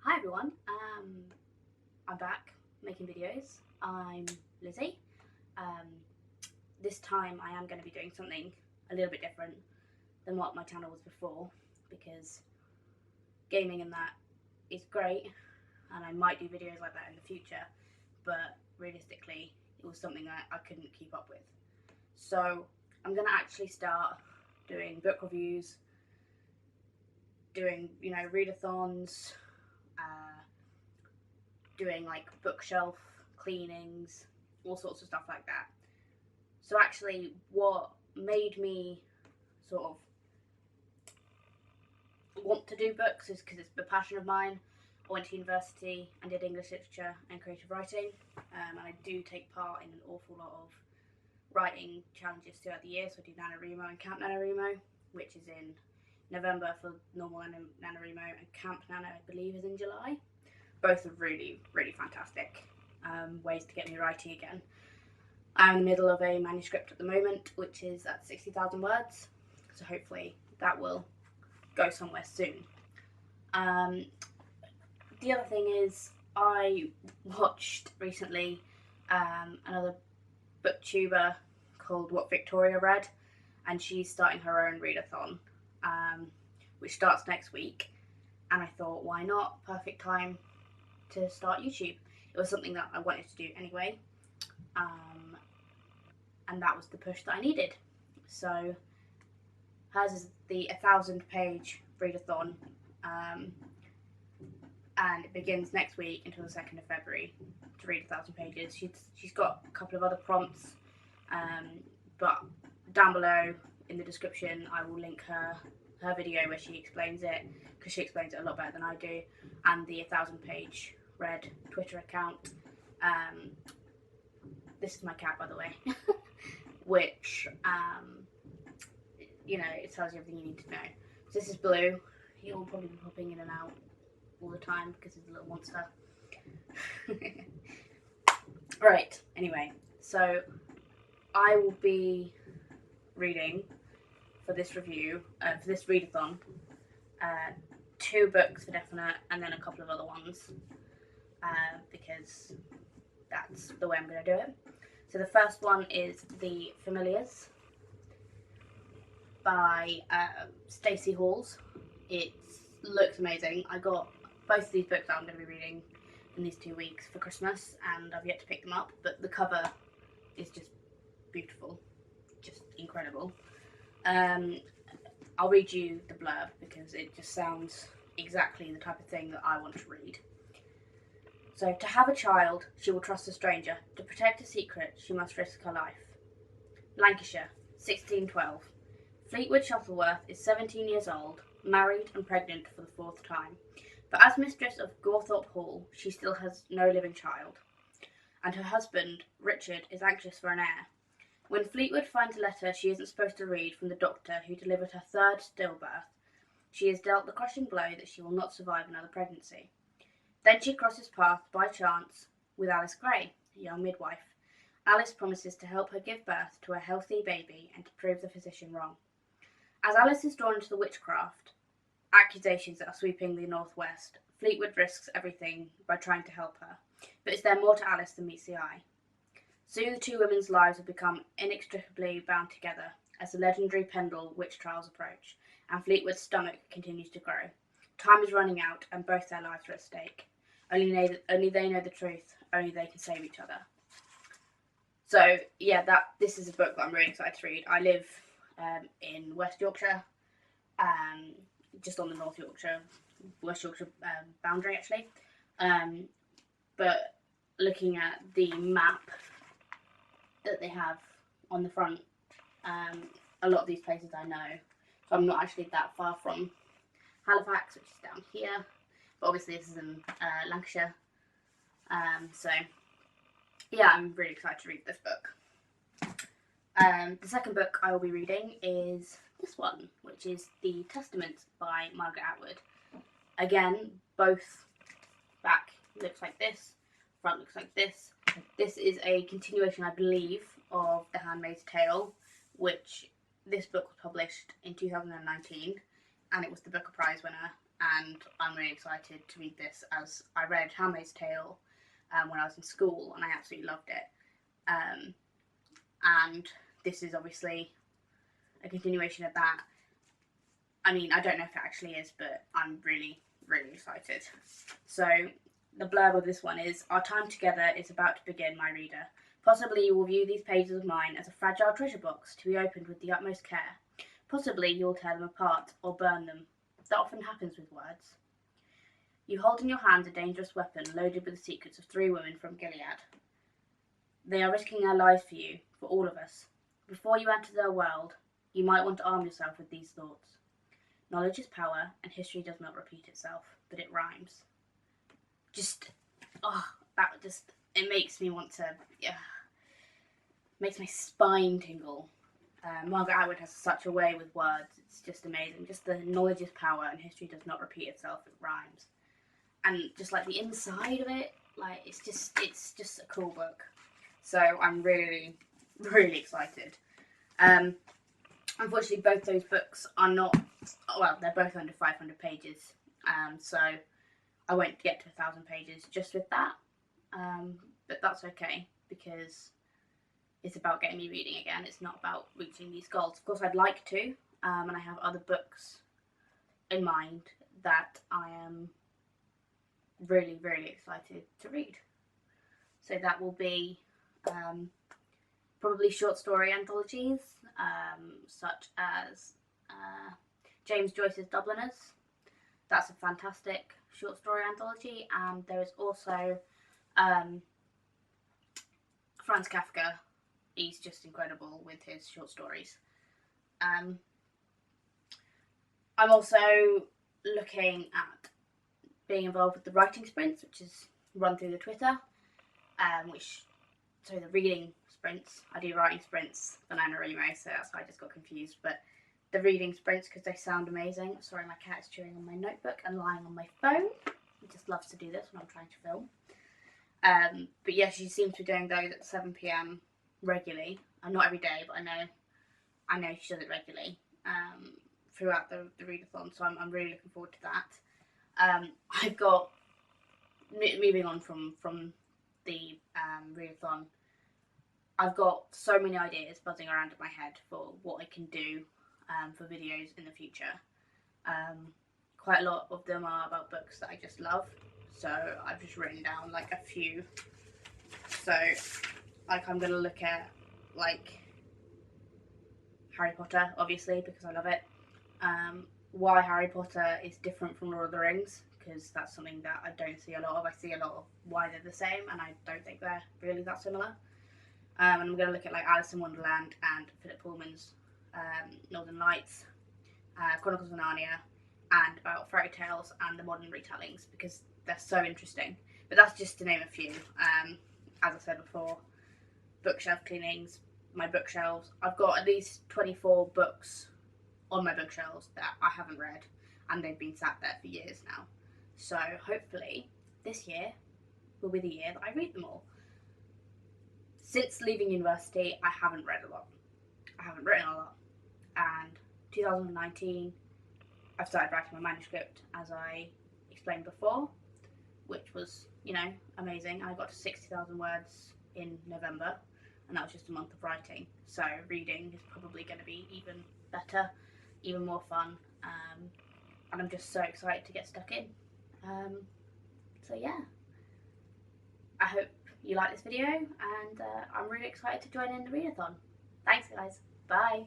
Hi everyone, I'm back making videos. I'm Lizzie. Um, this time I am going to be doing something a little bit different than what my channel was before, because gaming and that is great and I might do videos like that in the future, but realistically it was something I couldn't keep up with. So I'm going to actually start doing book reviews, doing readathons, doing like bookshelf cleanings, all sorts of stuff like that. So actually what made me sort of want to do books is because it's a passion of mine. I went to university and did English literature and creative writing, and I do take part in an awful lot of writing challenges throughout the year. So I do NaNoWriMo and Camp NaNoWriMo, which is in November for normal NaNoWriMo, and Camp Nano I believe is in July. Both are really, really fantastic ways to get me writing again. I'm in the middle of a manuscript at the moment, which is at 60,000 words, so hopefully that will go somewhere soon. The other thing is, I watched recently another booktuber called WhatVictoriaRead, and she's starting her own readathon, which starts next week, and I thought, why not? Perfect time to start YouTube. It was something that I wanted to do anyway, and that was the push that I needed. So hers is the 1,000-page readathon, and it begins next week until the 2nd of February to read 1,000 pages. She's got a couple of other prompts, but down below in the description I will link her video where she explains it, because she explains it a lot better than I do, and the 1,000-page read Twitter account. This is my cat, by the way, which it tells you everything you need to know. So this is Blue. He will probably be popping in and out all the time because he's a little monster. Right, anyway, so I will be reading for this review, for this readathon, 2 books for definite, and then a couple of other ones, because that's the way I'm going to do it. So the first one is The Familiars by Stacey Halls. It looks amazing. I got both of these books that I'm going to be reading in these 2 weeks for Christmas, and I've yet to pick them up, but the cover is just beautiful, just incredible. I'll read you the blurb because it just sounds exactly the type of thing that I want to read. So, to have a child, she will trust a stranger. To protect a secret, she must risk her life. Lancashire, 1612. Fleetwood Shuttleworth is 17 years old, married and pregnant for the 4th time. But as mistress of Gawthorpe Hall, she still has no living child. And her husband, Richard, is anxious for an heir. When Fleetwood finds a letter she isn't supposed to read from the doctor who delivered her 3rd stillbirth, she is dealt the crushing blow that she will not survive another pregnancy. Then she crosses paths by chance with Alice Gray, a young midwife. Alice promises to help her give birth to a healthy baby and to prove the physician wrong. As Alice is drawn into the witchcraft accusations that are sweeping the northwest, Fleetwood risks everything by trying to help her. But is there more to Alice than meets the eye? Soon the 2 women's lives have become inextricably bound together as the legendary Pendle witch trials approach, and Fleetwood's stomach continues to grow. Time is running out, and both their lives are at stake. Only they know the truth. Only they can save each other. So yeah, this is a book that I'm really excited to read. I live in West Yorkshire, just on the West Yorkshire boundary actually. But looking at the map that they have on the front, a lot of these places I know. So I'm not actually that far from Halifax, which is down here. But obviously this is in Lancashire. So yeah, I'm really excited to read this book. The second book I will be reading is this one, which is The Testament by Margaret Atwood. Again, both back looks like this, front looks like this. This is a continuation, I believe, of The Handmaid's Tale, which this book was published in 2019, and it was the Booker Prize winner, and I'm really excited to read this, as I read Handmaid's Tale when I was in school and I absolutely loved it. And this is obviously a continuation of that. I mean, I don't know if it actually is, but I'm really, really excited. So the blurb of this one is, "Our time together is about to begin, my reader. Possibly you will view these pages of mine as a fragile treasure box to be opened with the utmost care. Possibly you will tear them apart or burn them. That often happens with words. You hold in your hand a dangerous weapon loaded with the secrets of 3 women from Gilead. They are risking their lives for you, for all of us. Before you enter their world, you might want to arm yourself with these thoughts. Knowledge is power, and history does not repeat itself, but it rhymes." It makes me want to, makes my spine tingle. Margaret Atwood has such a way with words. It's just amazing. Just the knowledge is power, and history does not repeat itself, it rhymes. And just like the inside of it, like it's just a cool book. So I'm really, really excited. Unfortunately, both those books are not, well, they're both under 500 pages. So I won't get to 1,000 pages just with that. But that's okay, because it's about getting me reading again. It's not about reaching these goals. Of course, I'd like to, and I have other books in mind that I am really, really excited to read. So that will be probably short story anthologies, such as James Joyce's Dubliners. That's a fantastic short story anthology. And there is also Franz Kafka. He's just incredible with his short stories. I'm also looking at being involved with the writing sprints, which is run through the Twitter, the reading sprints. I do writing sprints, Banana Remo, so that's why I just got confused. But the reading sprints, because they sound amazing. Sorry, my cat is chewing on my notebook and lying on my phone. He just loves to do this when I'm trying to film. But yeah, she seems to be doing those at 7 p.m. regularly. Not every day, but I know she does it regularly throughout the readathon. So I'm really looking forward to that. I've got, moving on from the readathon, I've got so many ideas buzzing around in my head for what I can do for videos in the future. Quite a lot of them are about books that I just love, so I've just written down like a few. So like I'm going to look at like Harry Potter, obviously, because I love it. Why Harry Potter is different from Lord of the Rings, because that's something that I don't see a lot of. I see a lot of why they're the same, and I don't think they're really that similar. And I'm going to look at like Alice in Wonderland and Philip Pullman's Northern Lights, Chronicles of Narnia, and about fairy tales and the modern retellings, because they're so interesting. But that's just to name a few. As I said before, bookshelf cleanings, my bookshelves. I've got at least 24 books on my bookshelves that I haven't read, and they've been sat there for years now. So hopefully this year will be the year that I read them all. Since leaving university, I haven't read a lot. I haven't written a lot. And 2019, I've started writing my manuscript, as I explained before, which was, amazing. I got to 60,000 words in November, and that was just a month of writing. So reading is probably going to be even better, even more fun, and I'm just so excited to get stuck in. So yeah, I hope you like this video, and I'm really excited to join in the readathon. Thanks guys, bye!